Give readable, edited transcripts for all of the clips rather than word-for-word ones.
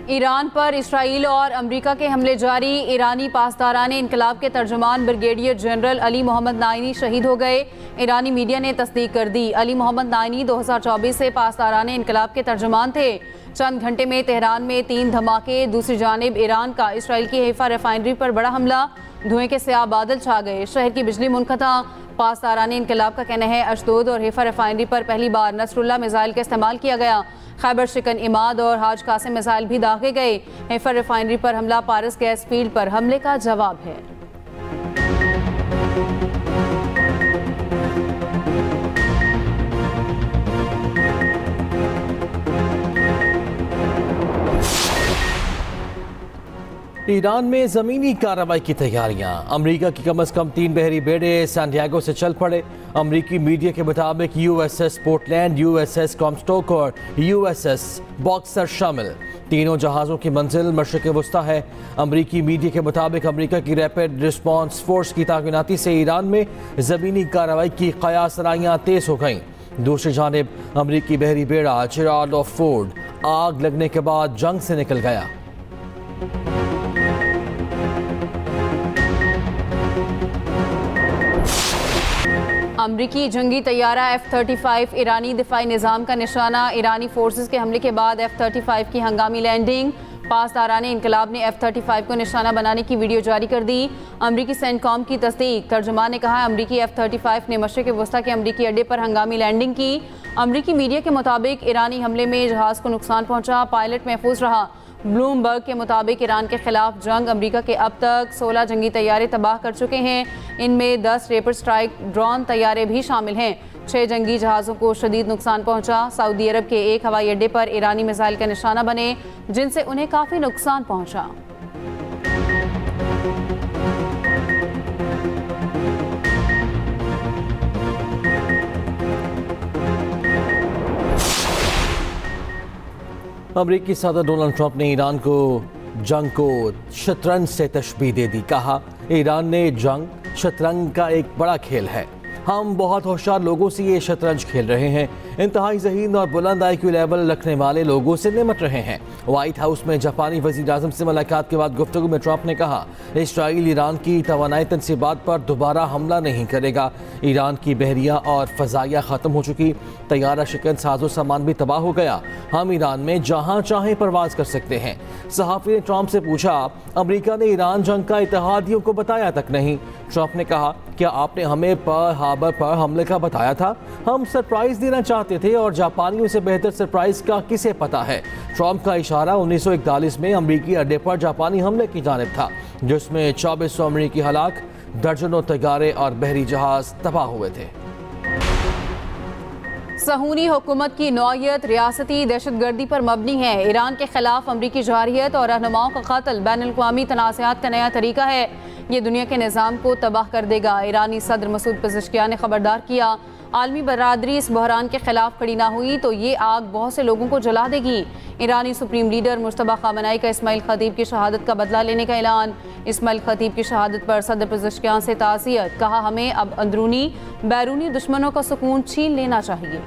Iran पर Israel और America के हमले जारी। ईरानी पासदारान इनकलाब के तर्जुमान brigadier general Ali Mohammad Naini शहीद हो गए। ईरानी मीडिया ने तस्दीक कर दी। अली मोहम्मद नाइनी 2024 से पासदारान इनकलाब के तर्जुमान थे। चंद घंटे में तेहरान में 3 धमाके। दूसरी जानिब ईरान का इसराइल की हैफा रिफाइनरी पर बड़ा हमला। धुएं के स्याह बादल छा गए। शहर की बिजली मुनक़ता। पासदारान इनकलाब का कहना है अशदोद और हैफा रिफाइनरी पर पहली बार नसरुल्लाह मिसाइल का इस्तेमाल किया गया। खैबर शिकन इमाद और हाज कासिम मिसाइल भी दागे गए। हैफा रिफाइनरी पर हमला पारस गैस फील्ड पर हमले का जवाब है। ईरान में ज़मीनी कार्रवाई की तैयारियां। अमेरिका की कम से कम 3 बहरी बेड़े सैन डिएगो से चल पड़े। अमेरिकी मीडिया के मुताबिक यूएसएस पोर्टलैंड, यूएसएस कॉमस्टोक और यूएसएस बॉक्सर शामिल। तीनों जहाज़ों की मंजिल मशरिक़ वस्ता है। अमेरिकी मीडिया के मुताबिक अमेरिका की रैपिड रिस्पॉन्स फोर्स की तैनाती से ईरान में ज़मीनी कार्रवाई की क़यासराइयाँ तेज़ हो गईं। दूसरी जानिब अमेरिकी बहरी बेड़ा जेराल्ड ऑफ फोर्ड आग लगने के बाद जंग से निकल गया। अमरीकी जंगी तैयारा F-35 ईरानी दिफाई निज़ाम का निशाना। ईरानी फोर्सेस के हमले के बाद F-35 की हंगामी लैंडिंग। पासदारान इनकलाब ने F-35 को निशाना बनाने की वीडियो जारी कर दी। अमरीकी सेंटकॉम की तस्दीक। तर्जुमान ने कहा अमरीकी F-35 ने मशरिक़ वस्ता के अमरीकी अड्डे पर हंगामी लैंडिंग की। अमरीकी मीडिया के मुताबिक ईरानी हमले में जहाज़ को नुकसान पहुंचा, पायलट महफूज रहा। ब्लूमबर्ग के मुताबिक ईरान के खिलाफ जंग अमेरिका के अब तक 16 जंगी तैयारे तबाह कर चुके हैं। इनमें 10 रेपिड स्ट्राइक ड्रोन तैयारे भी शामिल हैं। 6 जंगी जहाज़ों को शदीद नुकसान पहुंचा। सऊदी अरब के एक हवाई अड्डे पर ईरानी मिसाइल का निशाना बने, जिनसे उन्हें काफ़ी नुकसान पहुंचा। अमरीकी सदर डोनाल्ड ट्रंप ने ईरान को जंग को शतरंज से तशबीह दे दी। कहा ईरान ने जंग शतरंज का एक बड़ा खेल है। हम बहुत होशियार लोगों से ये शतरंज खेल रहे हैं। इंतहाई ज़हीन और बुलंद IQ लेवल रखने वाले लोगों से निमट रहे हैं। व्हाइट हाउस में जापानी वज़ीर आज़म से मुलाकात के बाद गुफ्तगू में ट्रंप ने कहा इसराइल ईरान की तवानाई तनसीबात पर दोबारा हमला नहीं करेगा। ईरान की बहरिया और फ़ज़ाइया ख़त्म हो चुकी। तैयारा शिकन साजो सामान भी तबाह हो गया। हम ईरान में जहाँ चाहें परवाज़ कर सकते हैं। सहाफ़ी ने ट्रंप से पूछा अमरीका ने ईरान जंग का इत्तेहादियों को बताया तक नहीं। ट्रंप ने कहा क्या आपने हमें पर्ल हार्बर पर हमले का बताया था? हम सरप्राइज देना चाहते थे और जापानियों से बेहतर सरप्राइज का किसे पता है। ट्रंप का इशारा 1941 में अमरीकी अड्डे पर जापानी हमले की जानिब था, जिसमें 2400 अमरीकी हलाक, दर्जनों तैयारे और बहरी जहाज तबाह हुए थे। सहूनी हुकूमत की नौयत रियासती दहशतगर्दी पर मबनी है। ईरान के खिलाफ अमरीकी जारहियत और रहनुमाओं का कत्ल बैनुल-अक़वामी तनाज़ात का नया तरीका है। ये दुनिया के निज़ाम को तबाह कर देगा। ईरानी सदर मसूद पेज़ेश्कियान ने खबरदार किया आलमी बरादरी इस बहरान के खिलाफ खड़ी ना हुई तो ये आग बहुत से लोगों को जला देगी। ईरानी सुप्रीम लीडर मुश्तबा ख़ामेनी का इस्माइल ख़तीब की शहादत का बदला लेने का ऐलान। इस्माइल ख़तीब की शहादत पर सदर पेज़ेश्कियान से ताज़ियत। कहा हमें अब अंदरूनी बैरूनी दुश्मनों का सुकून छीन लेना चाहिए।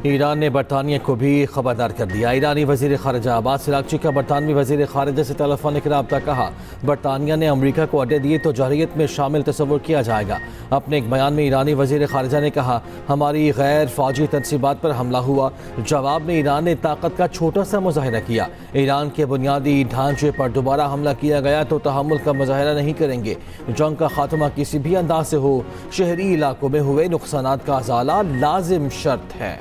ईरान ने बरतानिया को भी खबरदार कर दिया। ईरानी वज़ीर ख़ारिजा अब्बास अराग़ची का बरतानवी वज़ीर ख़ारिजा से टेलीफोनिक रब्ता। कहा बरतानिया ने अमरीका को अड्डे दिए तो जारहियत में शामिल तस्वुर किया जाएगा। अपने एक बयान में ईरानी वज़ीर ख़ारिजा ने कहा हमारी गैर फ़ौजी तनसीबात पर हमला हुआ। जवाब में ईरान ने ताकत का छोटा सा मुज़ाहिरा किया। ईरान के बुनियादी ढांचे पर दोबारा हमला किया गया तो तहम्मुल का मुज़ाहिरा नहीं करेंगे। जंग का खात्मा किसी भी अंदाज से हो, शहरी इलाकों में हुए नुकसानात का अज़ाला लाजिम शर्त है।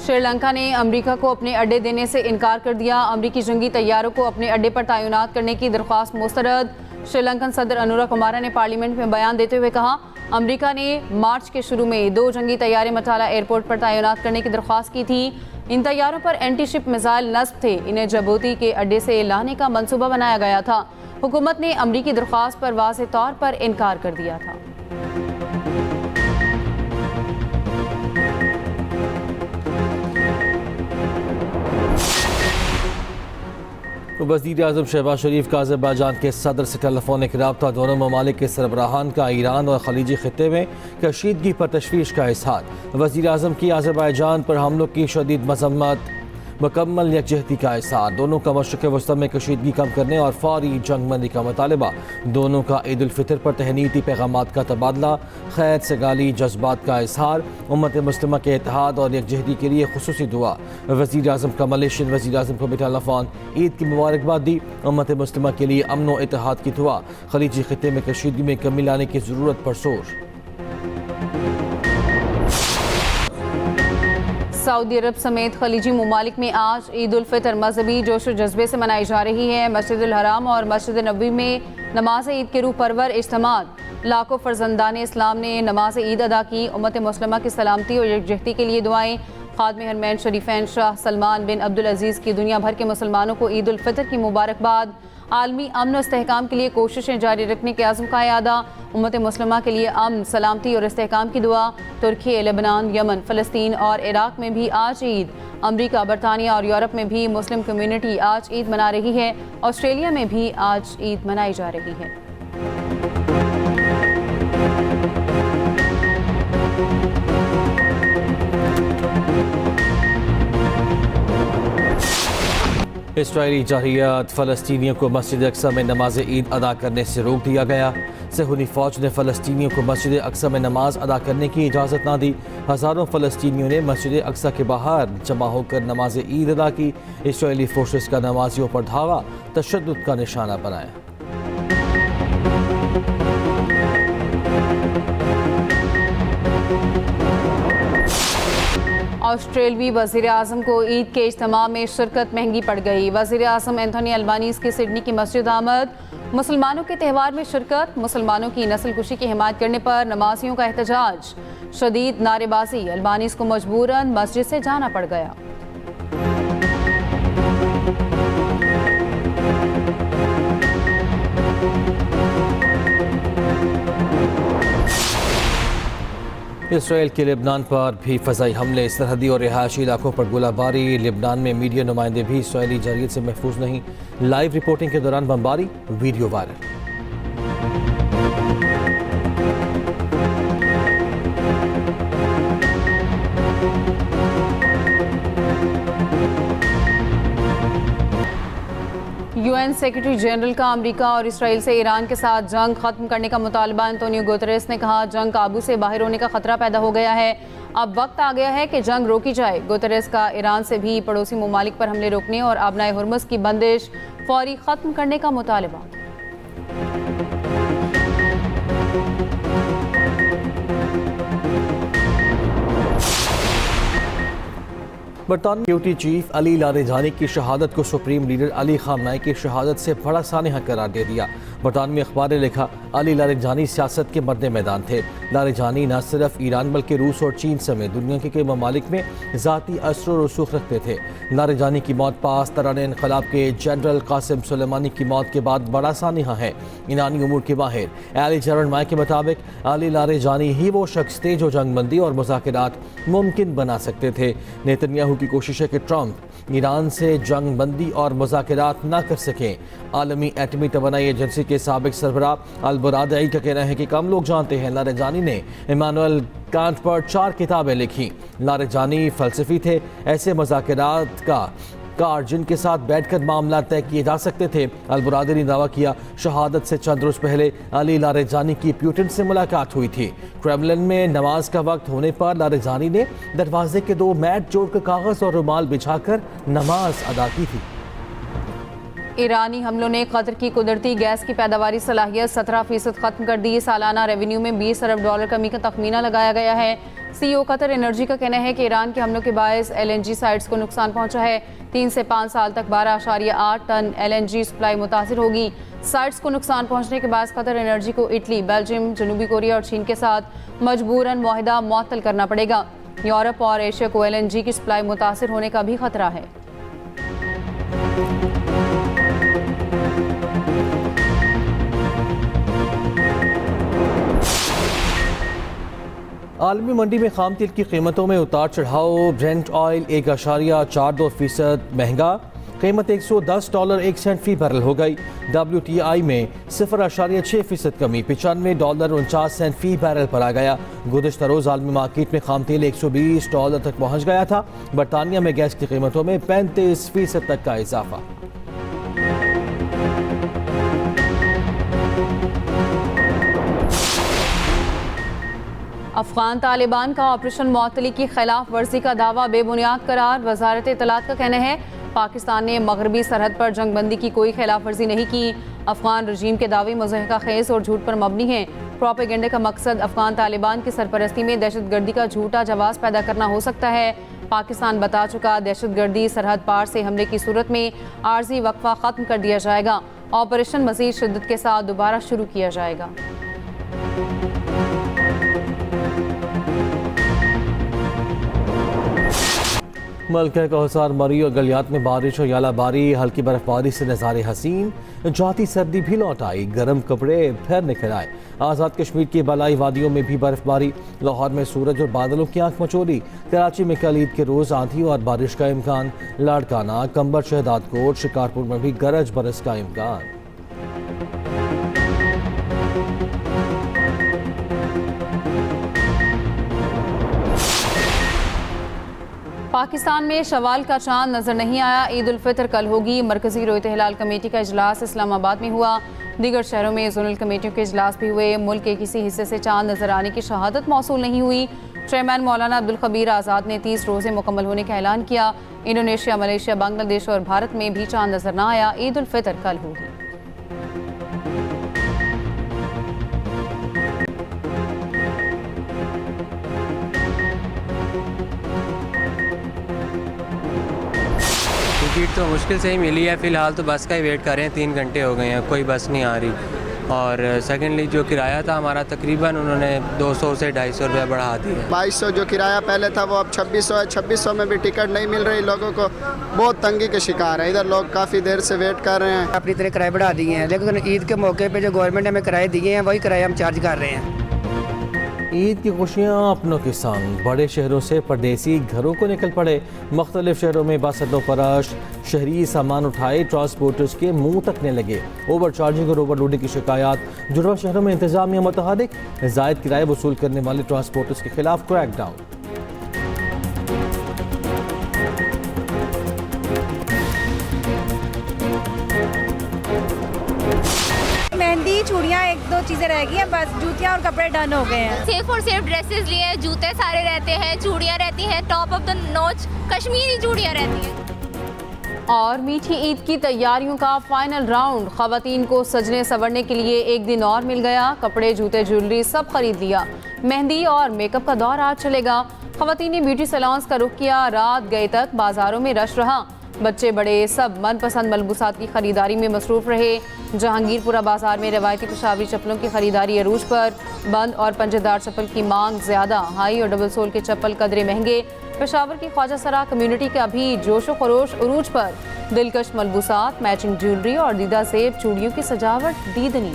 श्रीलंका ने अमेरिका को अपने अड्डे देने से इनकार कर दिया। अमेरिकी जंगी तैयारों को अपने अड्डे पर तैनात करने की दरख्वास्त मुस्तरद। श्रीलंकन सदर अनुरा कुमारा ने पार्लियामेंट में बयान देते हुए कहा अमेरिका ने मार्च के शुरू में 2 जंगी तैयारे मटाला एयरपोर्ट पर तैनात करने की दरख्वास्त की थी। इन तैयारों पर एंटी शिप मिसाइल नस्ब थे। इन्हें जबूती के अड्डे से लाने का मंसूबा बनाया गया था। हुकूमत ने अमेरिकी दरख्वास्त पर वाज़ेह तौर पर इनकार कर दिया था। वज़ीर आज़म शहबाज शरीफ का अज़रबैजान के सदर से टेलीफोनिक रब्ता, दोनों ममालिक के सरबराहान का ईरान और खलीजी खित्ते में कशीदगी पर तशवीश का इज़हार। वज़ीर आज़म की अज़रबैजान पर हमलों की शदीद मज़म्मत, मुकम्मल यकजहती का इज़हार। दोनों का मशरिक़ वस्ती में कशीदगी कम करने और फौरी जंगबंदी का मुतालबा। दोनों का ईद उल फितर पर तहनीती पैगामात का तबादला, खैर सगाली जज्बात का इज़हार। उम्मत मुस्लिमा के इत्तेहाद और यकजहती के लिए खुसूसी दुआ। वज़ीर आज़म का मलेशियन वज़ीर आज़म को भी टेलीफोन ईद की मुबारकबाद दी। उम्मत मुस्लिमा के लिए अमन व इत्तेहाद की दुआ। खलीजी खित्ते में कशीदगी में कमी लाने की ज़रूरत पर जोर। सऊदी अरब समेत खलीजी ममालिक में आज ईद उल फितर मजहबी जोश व जज्बे से मनाई जा रही है। मस्जिद उल हराम और मस्जिद नबवी में नमाज ईद के रूह परवर इज्तिमात। लाखों फर्जंदान इस्लाम ने नमाज ईद अदा की। उम्मत मुस्लिमा की सलामती और यकजहती के लिए दुआएं। खादम हरमैन शरीफैन शाह सलमान बिन अब्दुल अजीज़ की दुनिया भर के मुसलमानों को ईद उल फितर की मुबारकबाद। आलमी अमन और इस्तेहकाम के लिए कोशिशें जारी रखने के आज़म का यादा। उम्मत मुस्लिमा के लिए अमन, सलामती और इस्तेहकाम की दुआ। तुर्की, लेबनान, यमन, फ़लस्तीन और इराक़ में भी आज ईद। अमरीका, बरतानिया और यूरोप में भी मुस्लिम कम्यूनिटी आज ईद मना रही है। ऑस्ट्रेलिया में भी आज ईद मनाई जा रही है। इसराइली जाहियात फ़लस्तीनियों को मस्जिद अक्सा में नमाज ईद अदा करने से रोक दिया गया। सहूनी फ़ौज ने फ़लस्तीनियों को मस्जिद अक्सा में नमाज अदा करने की इजाज़त ना दी। हज़ारों फ़लस्तीनियों ने मस्जिद अक्सा के बाहर जमा होकर नमाज ईद अदा की। इसराइली फोर्सेस का नमाजियों पर धावा तशद्दुद का निशाना बनाया। ऑस्ट्रेलवी वज़ीर आज़म को ईद के इज्तिमा में शिरकत महंगी पड़ गई। वज़ीर आज़म एंथोनी अल्बानीज़ की सिडनी की मस्जिद आमद। मुसलमानों के त्यौहार में शिरकत। मुसलमानों की नस्ल कुशी की हिमायत करने पर नमाजियों का एहतजाज। शदीद नारेबाजी। अल्बानीज़ को मजबूरन मस्जिद से जाना पड़ गया। इसराइल के लेबनान पर भी फ़ज़ाई हमले, सरहदी और रिहायशी इलाकों पर गोलाबारी। लेबनान में मीडिया नुमाइंदे भी इसराइली जारियत से महफूज नहीं। लाइव रिपोर्टिंग के दौरान बमबारी, video viral. UN secretary general का अमेरिका और इसराइल से ईरान के साथ जंग खत्म करने का मुतालबा। एंटोनियो गुतेरेस ने कहा, जंग काबू से बाहर होने का खतरा पैदा हो गया है। अब वक्त आ गया है कि जंग रोकी जाए। गुतेरेस का ईरान से भी पड़ोसी ममालिक पर हमले रोकने और आबनाए हुर्मुज़ की बंदिश फौरी खत्म करने का मुतालबा। बरतानवी सिक्योरिटी चीफ अली लारेजानी की शहादत को सुप्रीम लीडर अली खामनाई की शहादत से बड़ा सानहा करार दे दिया। बरतानवी अखबार ने लिखा, अली लारेजानी सियासत के मर्द मैदान थे। लारेजानी न सिर्फ ईरान बल्कि रूस और चीन समेत दुनिया के कई ममालिक में ज़ाती असर और रसूख रखते थे। लारेजानी की मौत पास तरान इनकलाब के जनरल कासिम सुलेमानी की मौत के बाद बड़ा सानहा है। ईरानी उमूर के माहिर एली जरनमाई के मुताबिक अली लारेजानी ही वो शख्स थे जो जंगबंदी और मुज़ाकरात मुमकिन बना सकते थे। नेतन्याहू की कोशिश है कि ट्रंप ईरान से जंग बंदी और मुज़ाकरात ना कर सकें। आलमी एटमी तवानाई एजेंसी के साबिक सरबराह अल-बुरादई का कहना है कि कम लोग जानते हैं लारेजानी ने इमानुएल कांट पर 4 किताबें लिखी। लारेजानी फ़लसफ़ी थे, ऐसे मुज़ाकरात का कार जिनके साथ बैठकर मामला तय किए जा सकते थे। अल-बुरादई ने दावा किया, शहादत से चंद रोज पहले अली लारेजानी की पुतिन से मुलाकात हुई थी। क्रेमलिन में नमाज का वक्त होने पर लारेजानी ने दरवाजे के 2 मैट जोड़कर कागज और रुमाल बिछाकर नमाज अदा की थी। ईरानी हमलों ने कतर की कुदरती गैस की पैदावारी सलाहियत 17% खत्म कर दी। सालाना रेवेन्यू में $20 अरब कमी का तखमीना लगाया गया है। CEO कतर एनर्जी का कहना है कि ईरान के हमलों के बायस LNG साइट्स को नुकसान पहुंचा है। 3 से 5 साल तक 12.8 टन LNG सप्लाई मुतासिर होगी। साइट्स को नुकसान पहुंचने के बाद कतर एनर्जी को इटली, बेल्जियम, जनूबी कोरिया और चीन के साथ मजबूरन मुआहदा मुअत्तल करना पड़ेगा। यूरोप और एशिया को LNG की सप्लाई मुतासिर होने का भी खतरा है। आलमी मंडी में खाम तेल की कीमतों में उतार चढ़ाव। ब्रेंट ऑयल 1.42% महंगा, कीमत $110 1 सेंट फी बैरल हो गई। WTI में 0.6% कमी $95.49 फी बैरल पर आ गया। गुज़िश्ता रोज़ आलमी मार्केट में खाम तेल $120 तक पहुँच गया था। बरतानिया में गैस की कीमतों में 35% तक का इजाफा। अफगान तालिबान का ऑपरेशन मुअत्तली की खिलाफ वर्जी का दावा बेबुनियाद करार। वजारत इत्तलात का कहना है पाकिस्तान ने मगरबी सरहद पर जंगबंदी की कोई खिलाफ वर्जी नहीं की। अफगान रजीम के दावे मुज़हका खेज और झूठ पर मबनी हैं। प्रोपेगेंडे का मकसद अफगान तालिबान की सरपरस्ती में दहशतगर्दी का झूठा जवाब पैदा करना हो सकता है। पाकिस्तान बता चुका दहशतगर्दी सरहद पार से हमले की सूरत में आर्जी वक्फा ख़त्म कर दिया जाएगा। ऑपरेशन मज़ीद शिद्दत के साथ दोबारा शुरू किया जाएगा। मलका कहसार मरी और गलियात में बारिश और यालाबारी, हल्की बर्फबारी से नज़ारे हसीन। जाती सर्दी भी लौट आई, गर्म कपड़े फिर निकल आए। आज़ाद कश्मीर की बलाई वादियों में भी बर्फबारी। लाहौर में सूरज और बादलों की आंख मचोली। कराची में कल ईद के रोज़ आंधी और बारिश का इम्कान। लाड़काना, कंबर, शहदादकोट, शिकारपुर में भी गरज बरस का इम्कान। पाकिस्तान में शवाल का चांद नजर नहीं आया। ईद उल फितर कल होगी। मरकजी रोयत हिलाल कमेटी का इजलास इस्लामाबाद में हुआ। दीगर शहरों में जोनल कमेटियों के इजलास भी हुए। मुल्क के किसी हिस्से से चांद नजर आने की शहादत मौसूल नहीं हुई। चेयरमैन मौलाना अब्दुल खबीर आज़ाद ने 30 रोज़े मुकम्मल होने का ऐलान किया। इंडोनेशिया, मलेशिया, बांग्लादेश और भारत में भी चांद नजर न आया। ईद उल फितर कल होगी। टिकट तो मुश्किल से ही मिली है। फ़िलहाल तो बस का ही वेट कर रहे हैं। 3 घंटे हो गए हैं, कोई बस नहीं आ रही। और सेकेंडली जो किराया था हमारा तकरीबन उन्होंने 200 से 250 रुपये बढ़ा दिया। 2200 जो किराया पहले था वो अब 2600 है। 2600 में भी टिकट नहीं मिल रही। लोगों को बहुत तंगी के शिकार है। इधर लोग काफ़ी देर से वेट कर रहे हैं। अपनी तरह किराए बढ़ा दिए हैं, लेकिन ईद के मौके पे जो गवर्नमेंट ने हमें किराए दिए हैं वही किराए हम चार्ज कर रहे हैं। ईद की खुशियाँ अपनों के संग। बड़े शहरों से परदेसी घरों को निकल पड़े। मुख्तलिफ शहरों में बस अड्डों पर रश। शहरी सामान उठाए ट्रांसपोर्टर्स के मुंह तकने लगे। ओवर चार्जिंग और ओवरलोडिंग की शिकायत। जुड़वा शहरों में इंतजामिया मुतहरिक। जायद किराए वसूल करने वाले ट्रांसपोर्टर्स के खिलाफ क्रैकडाउन। मेहंदी, चूड़ियाँ, 1-2 चीज़ें रह गई हैं, बस जूतियाँ और कपड़े डन हो गए हैं। सिर्फ और सिर्फ ड्रेसेस लिए हैं, जूते सारे रहते हैं, चूड़ियाँ रहती हैं, top of the notch Kashmiri चूड़ियाँ रहती हैं। और मीठी ईद की तैयारियों का फाइनल राउंड। ख़वातीन को सजने संवरने के लिए एक दिन और मिल गया। कपड़े, जूते, ज्वेलरी सब खरीद लिया। मेहंदी और मेकअप का दौर आज चलेगा। ख़वातीन ने ब्यूटी सैलून्स का रुख किया। रात गए तक बाजारों में रश रहा। बच्चे बड़े सब मनपसंद मलबूसात की खरीदारी में मसरूफ रहे। जहांगीरपुरा बाजार में रवायती पेशावरी चप्पलों की खरीदारी अरूज पर। बंद और पंजेदार चप्पल की मांग ज्यादा। हाई और डबल सोल के चप्पल कदरे महंगे। पेशावर की ख्वाजा सरा कम्युनिटी का भी जोशो खरोश अरूज पर। दिलकश मलबूसात, मैचिंग ज्वेलरी और दीदा सेब चूड़ियों की सजावट दीदनी।